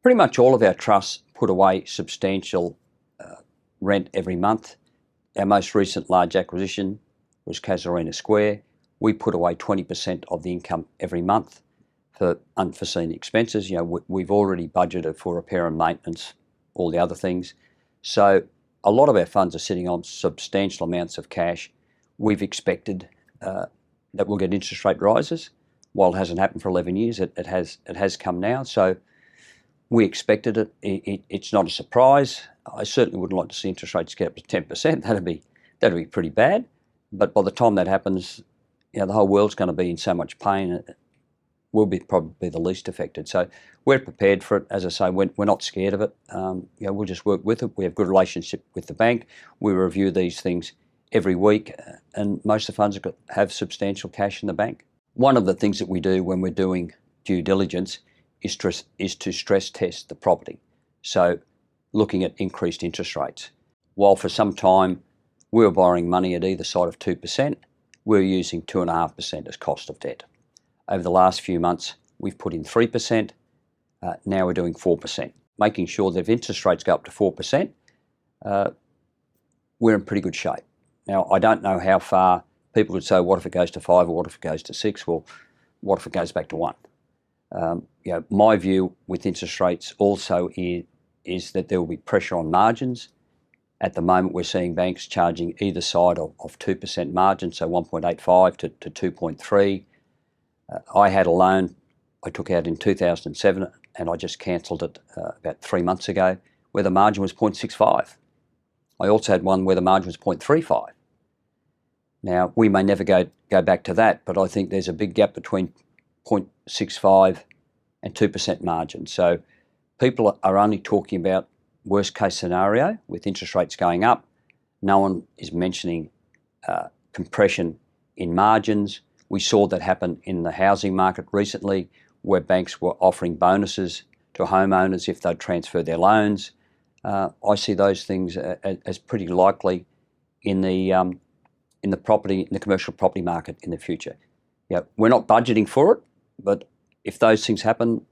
Pretty much all of our trusts put away substantial rent every month. Our most recent large acquisition was Casuarina Square. We put away 20% of the income every month for unforeseen expenses. We've already budgeted for repair and maintenance, all the other things. So a lot of our funds are sitting on substantial amounts of cash. We've expected that we'll get interest rate rises. While it hasn't happened for 11 years, it has come now. So we expected it. It's not a surprise. I certainly wouldn't like to see interest rates get up to 10%. That'd be pretty bad. But by the time that happens, the whole world's going to be in so much pain. We'll probably be the least affected. So we're prepared for it. As I say, we're not scared of it. We'll just work with it. We have good relationship with the bank. We review these things every week, and most of the funds have substantial cash in the bank. One of the things that we do when we're doing due diligence is to stress test the property. So looking at increased interest rates. While for some time we were borrowing money at either side of 2%, we're using 2.5% as cost of debt. Over the last few months, we've put in 3%. Now we're doing 4%, making sure that if interest rates go up to 4%, we're in pretty good shape. Now, I don't know how far people could say, what if it goes to 5 or what if it goes to 6? Well, what if it goes back to 1? My view with interest rates also is that there will be pressure on margins. At the moment, we're seeing banks charging either side of 2% margin, so 1.85 to 2.3. I had a loan I took out in 2007 and I just cancelled it about 3 months ago where the margin was 0.65. I also had one where the margin was 0.35. Now, we may never go back to that, but I think there's a big gap between 0.65 and 2% margin. So people are only talking about worst case scenario with interest rates going up. No one is mentioning compression in margins. We saw that happen in the housing market recently where banks were offering bonuses to homeowners if they'd transfer their loans. I see those things as pretty likely in the commercial property market in the future. We're not budgeting for it, but if those things happen,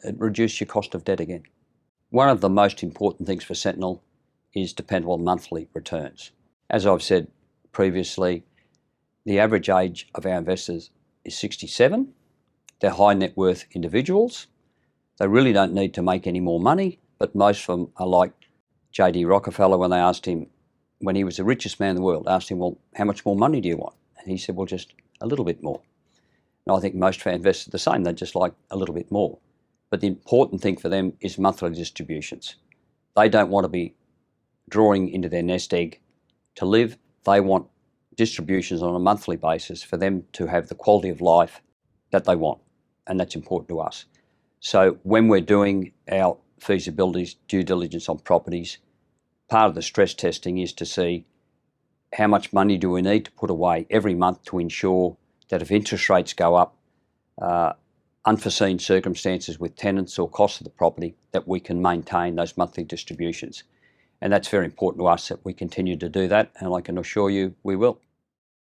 it reduces your cost of debt again. One of the most important things for Sentinel is dependable monthly returns. As I've said previously, the average age of our investors is 67. They're high net worth individuals. They really don't need to make any more money, but most of them are like J.D. Rockefeller when they asked him, when he was the richest man in the world, asked him, well, how much more money do you want? And he said, well, just a little bit more. And I think most of our investors are the same. They just like a little bit more. But the important thing for them is monthly distributions. They don't want to be drawing into their nest egg to live. They want distributions on a monthly basis for them to have the quality of life that they want. And that's important to us. So when we're doing our feasibilities, due diligence on properties, part of the stress testing is to see how much money do we need to put away every month to ensure that if interest rates go up, unforeseen circumstances with tenants or cost of the property, that we can maintain those monthly distributions. And that's very important to us that we continue to do that, and I can assure you we will.